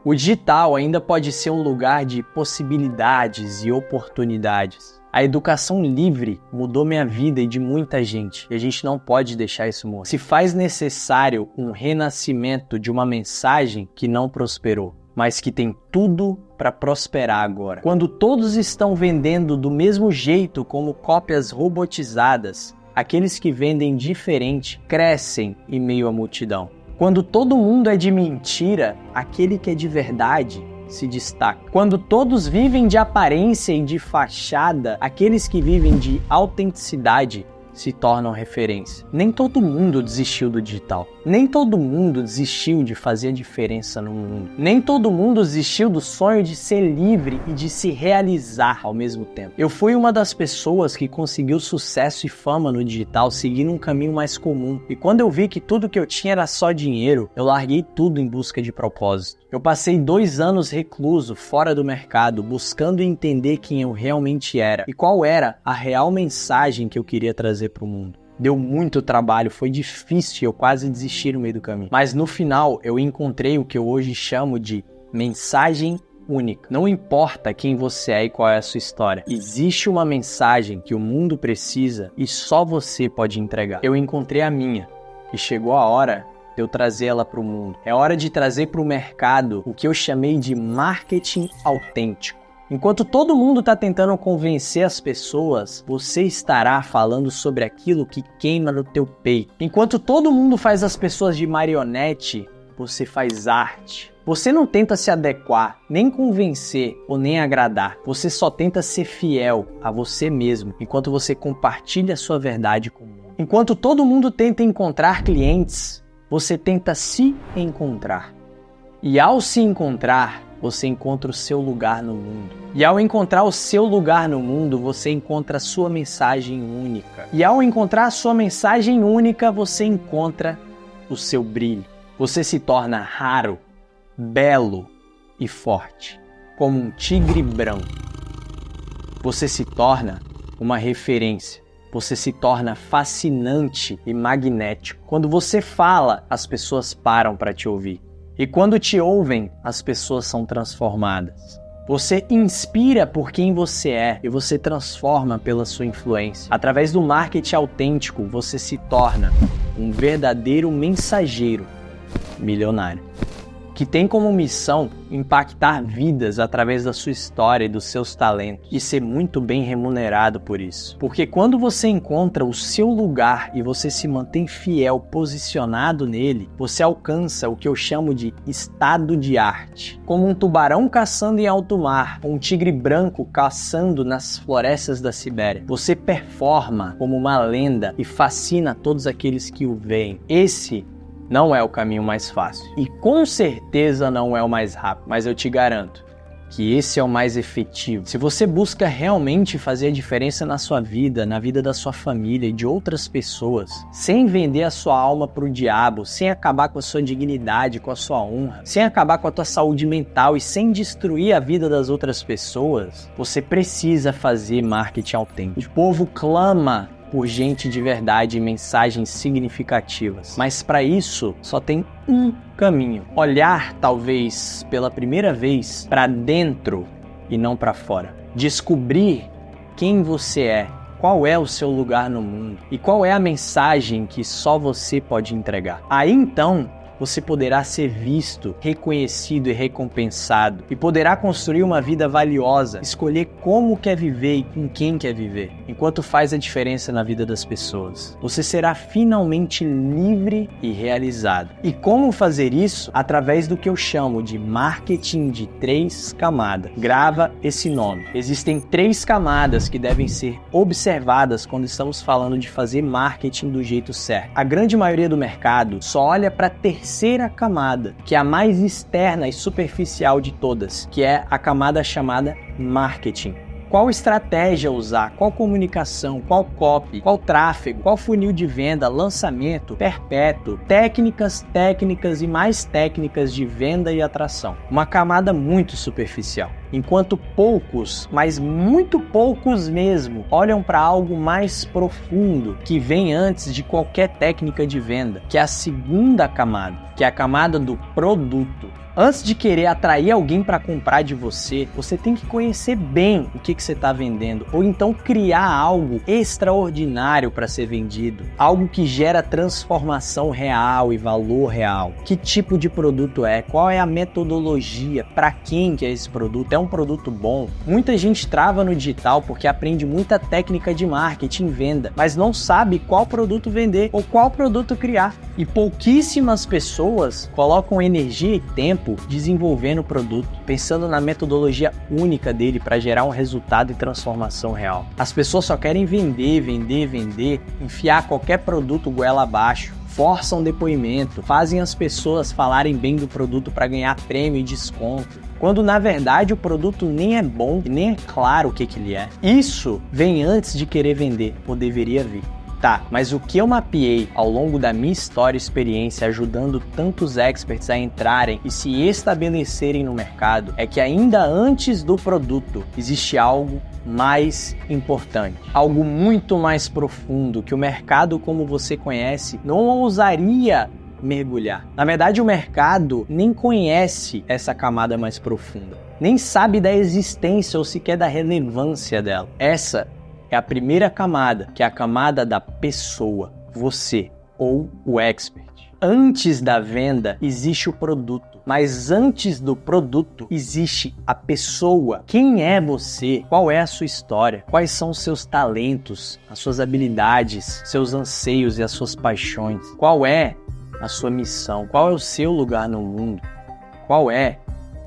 O digital ainda pode ser um lugar de possibilidades e oportunidades. A educação livre mudou minha vida e de muita gente, e a gente não pode deixar isso morrer. Se faz necessário um renascimento de uma mensagem que não prosperou, mas que tem tudo para prosperar agora. Quando todos estão vendendo do mesmo jeito como cópias robotizadas, aqueles que vendem diferente crescem em meio à multidão. Quando todo mundo é de mentira, aquele que é de verdade se destaca. Quando todos vivem de aparência e de fachada, aqueles que vivem de autenticidade se tornam referência. Nem todo mundo desistiu do digital. Nem todo mundo desistiu de fazer a diferença no mundo. Nem todo mundo desistiu do sonho de ser livre e de se realizar ao mesmo tempo. Eu fui uma das pessoas que conseguiu sucesso e fama no digital seguindo um caminho mais comum. E quando eu vi que tudo que eu tinha era só dinheiro, eu larguei tudo em busca de propósito. Eu passei 2 anos recluso, fora do mercado, buscando entender quem eu realmente era e qual era a real mensagem que eu queria trazer para o mundo. Deu muito trabalho, foi difícil, eu quase desisti no meio do caminho. Mas no final eu encontrei o que eu hoje chamo de mensagem única. Não importa quem você é e qual é a sua história. Existe uma mensagem que o mundo precisa e só você pode entregar. Eu encontrei a minha e chegou a hora de eu trazer ela para o mundo. É hora de trazer para o mercado o que eu chamei de marketing autêntico. Enquanto todo mundo está tentando convencer as pessoas, você estará falando sobre aquilo que queima no teu peito. Enquanto todo mundo faz as pessoas de marionete, você faz arte. Você não tenta se adequar, nem convencer ou nem agradar. Você só tenta ser fiel a você mesmo, enquanto você compartilha a sua verdade com o mundo. Enquanto todo mundo tenta encontrar clientes, você tenta se encontrar. E ao se encontrar, você encontra o seu lugar no mundo. E ao encontrar o seu lugar no mundo, você encontra a sua mensagem única. E ao encontrar a sua mensagem única, você encontra o seu brilho. Você se torna raro, belo e forte, como um tigre branco. Você se torna uma referência. Você se torna fascinante e magnético. Quando você fala, as pessoas param para te ouvir. E quando te ouvem, as pessoas são transformadas. Você inspira por quem você é e você transforma pela sua influência. Através do marketing autêntico, você se torna um verdadeiro mensageiro milionário, que tem como missão impactar vidas através da sua história e dos seus talentos e ser muito bem remunerado por isso. Porque quando você encontra o seu lugar e você se mantém fiel, posicionado nele, você alcança o que eu chamo de estado de arte. Como um tubarão caçando em alto mar, ou um tigre branco caçando nas florestas da Sibéria. Você performa como uma lenda e fascina todos aqueles que o veem. Esse não é o caminho mais fácil e com certeza não é o mais rápido, mas eu te garanto que esse é o mais efetivo. Se você busca realmente fazer a diferença na sua vida, na vida da sua família e de outras pessoas, sem vender a sua alma para o diabo, sem acabar com a sua dignidade, com a sua honra, sem acabar com a tua saúde mental e sem destruir a vida das outras pessoas, você precisa fazer marketing autêntico. O povo clama por gente de verdade e mensagens significativas. Mas para isso, só tem um caminho. Olhar, talvez, pela primeira vez, para dentro e não para fora. Descobrir quem você é, qual é o seu lugar no mundo e qual é a mensagem que só você pode entregar. Aí então, você poderá ser visto, reconhecido e recompensado e poderá construir uma vida valiosa, escolher como quer viver e com quem quer viver, enquanto faz a diferença na vida das pessoas. Você será finalmente livre e realizado. E como fazer isso? Através do que eu chamo de marketing de 3 camadas. Grava esse nome. Existem 3 camadas que devem ser observadas quando estamos falando de fazer marketing do jeito certo. A grande maioria do mercado só olha para a terceira camada, que é a mais externa e superficial de todas, que é a camada chamada marketing. Qual estratégia usar, qual comunicação, qual copy, qual tráfego, qual funil de venda, lançamento, perpétuo, técnicas e mais técnicas de venda e atração. Uma camada muito superficial. Enquanto poucos, mas muito poucos mesmo, olham para algo mais profundo que vem antes de qualquer técnica de venda, que é a segunda camada, que é a camada do produto. Antes de querer atrair alguém para comprar de você, você tem que conhecer bem o que você está vendendo, ou então criar algo extraordinário para ser vendido, algo que gera transformação real e valor real. Que tipo de produto é? Qual é a metodologia? Para quem que é esse produto? É um produto bom? Muita gente trava no digital porque aprende muita técnica de marketing e venda, mas não sabe qual produto vender ou qual produto criar. E pouquíssimas pessoas colocam energia e tempo desenvolvendo o produto, pensando na metodologia única dele para gerar um resultado e transformação real. As pessoas só querem vender, enfiar qualquer produto goela abaixo, forçam depoimento, fazem as pessoas falarem bem do produto para ganhar prêmio e desconto, quando na verdade o produto nem é bom e nem é claro o que ele é. Isso vem antes de querer vender, ou deveria vir. Tá, mas o que eu mapeei ao longo da minha história e experiência ajudando tantos experts a entrarem e se estabelecerem no mercado é que ainda antes do produto existe algo mais importante, algo muito mais profundo que o mercado como você conhece não ousaria mergulhar. Na verdade, o mercado nem conhece essa camada mais profunda, nem sabe da existência ou sequer da relevância dela. Essa é a primeira camada, que é a camada da pessoa, você ou o expert. Antes da venda existe o produto, mas antes do produto existe a pessoa. Quem é você? Qual é a sua história? Quais são os seus talentos, as suas habilidades, seus anseios e as suas paixões? Qual é a sua missão? Qual é o seu lugar no mundo? Qual é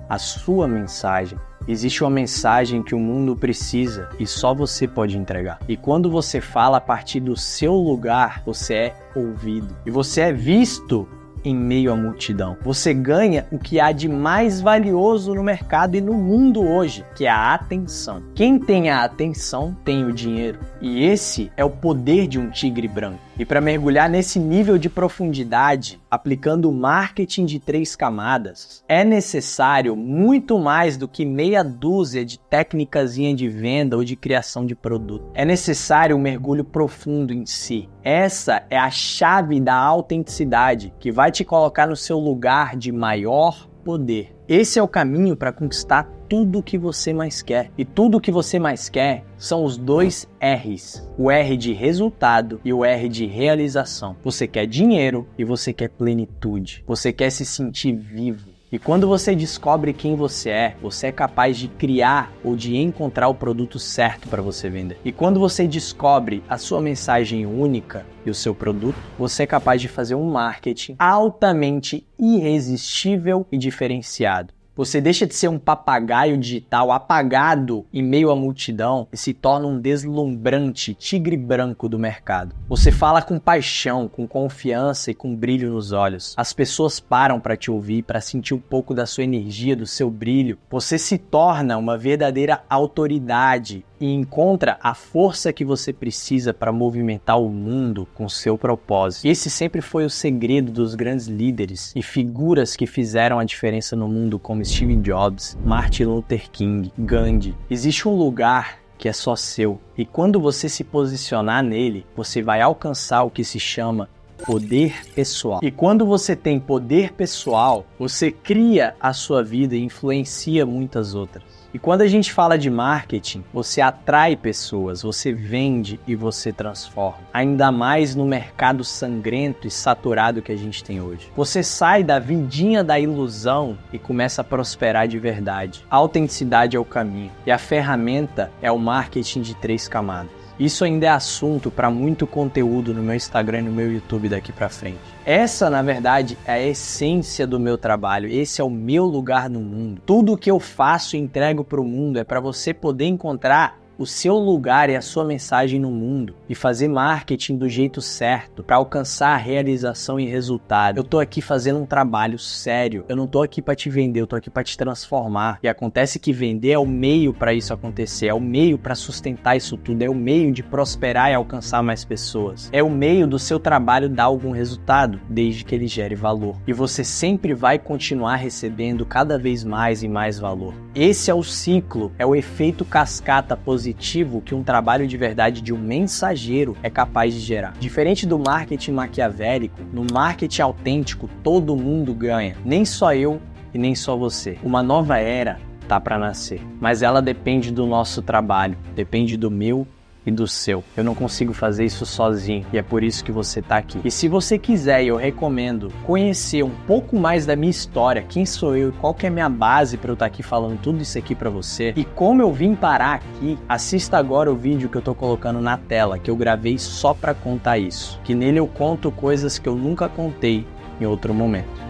a sua mensagem? Existe uma mensagem que o mundo precisa e só você pode entregar. E quando você fala a partir do seu lugar, você é ouvido. E você é visto em meio à multidão. Você ganha o que há de mais valioso no mercado e no mundo hoje, que é a atenção. Quem tem a atenção tem o dinheiro. E esse é o poder de um tigre branco. E para mergulhar nesse nível de profundidade, aplicando o marketing de 3 camadas, é necessário muito mais do que meia dúzia de técnicazinha de venda ou de criação de produto. É necessário um mergulho profundo em si. Essa é a chave da autenticidade que vai te colocar no seu lugar de maior poder. Esse é o caminho para conquistar tudo o que você mais quer. E tudo o que você mais quer são os 2 R's. O R de resultado e o R de realização. Você quer dinheiro e você quer plenitude. Você quer se sentir vivo. E quando você descobre quem você é capaz de criar ou de encontrar o produto certo para você vender. E quando você descobre a sua mensagem única e o seu produto, você é capaz de fazer um marketing altamente irresistível e diferenciado. Você deixa de ser um papagaio digital apagado em meio à multidão e se torna um deslumbrante tigre branco do mercado. Você fala com paixão, com confiança e com brilho nos olhos. As pessoas param para te ouvir, para sentir um pouco da sua energia, do seu brilho. Você se torna uma verdadeira autoridade e encontra a força que você precisa para movimentar o mundo com seu propósito. Esse sempre foi o segredo dos grandes líderes e figuras que fizeram a diferença no mundo, como Steve Jobs, Martin Luther King, Gandhi. Existe um lugar que é só seu e quando você se posicionar nele, você vai alcançar o que se chama poder pessoal. E quando você tem poder pessoal, você cria a sua vida e influencia muitas outras. E quando a gente fala de marketing, você atrai pessoas, você vende e você transforma. Ainda mais no mercado sangrento e saturado que a gente tem hoje. Você sai da vidinha da ilusão e começa a prosperar de verdade. A autenticidade é o caminho e a ferramenta é o marketing de 3 camadas. Isso ainda é assunto para muito conteúdo no meu Instagram e no meu YouTube daqui para frente. Essa, na verdade, é a essência do meu trabalho. Esse é o meu lugar no mundo. Tudo o que eu faço e entrego para o mundo é para você poder encontrar o seu lugar e a sua mensagem no mundo e fazer marketing do jeito certo para alcançar a realização e resultado. Eu tô aqui fazendo um trabalho sério. Eu não tô aqui para te vender, eu tô aqui para te transformar. E acontece que vender é o meio para isso acontecer, é o meio para sustentar isso tudo, é o meio de prosperar e alcançar mais pessoas. É o meio do seu trabalho dar algum resultado, desde que ele gere valor. E você sempre vai continuar recebendo cada vez mais e mais valor. Esse é o ciclo, é o efeito cascata positivo que um trabalho de verdade de um mensageiro é capaz de gerar. Diferente do marketing maquiavélico, no marketing autêntico todo mundo ganha. Nem só eu e nem só você. Uma nova era tá para nascer, mas ela depende do nosso trabalho, depende do meu e do seu. Eu não consigo fazer isso sozinho e é por isso que você tá aqui. E se você quiser, eu recomendo conhecer um pouco mais da minha história, quem sou eu e qual que é a minha base para eu estar aqui falando tudo isso aqui para você e como eu vim parar aqui, assista agora o vídeo que eu tô colocando na tela, que eu gravei só para contar isso. Que nele eu conto coisas que eu nunca contei em outro momento.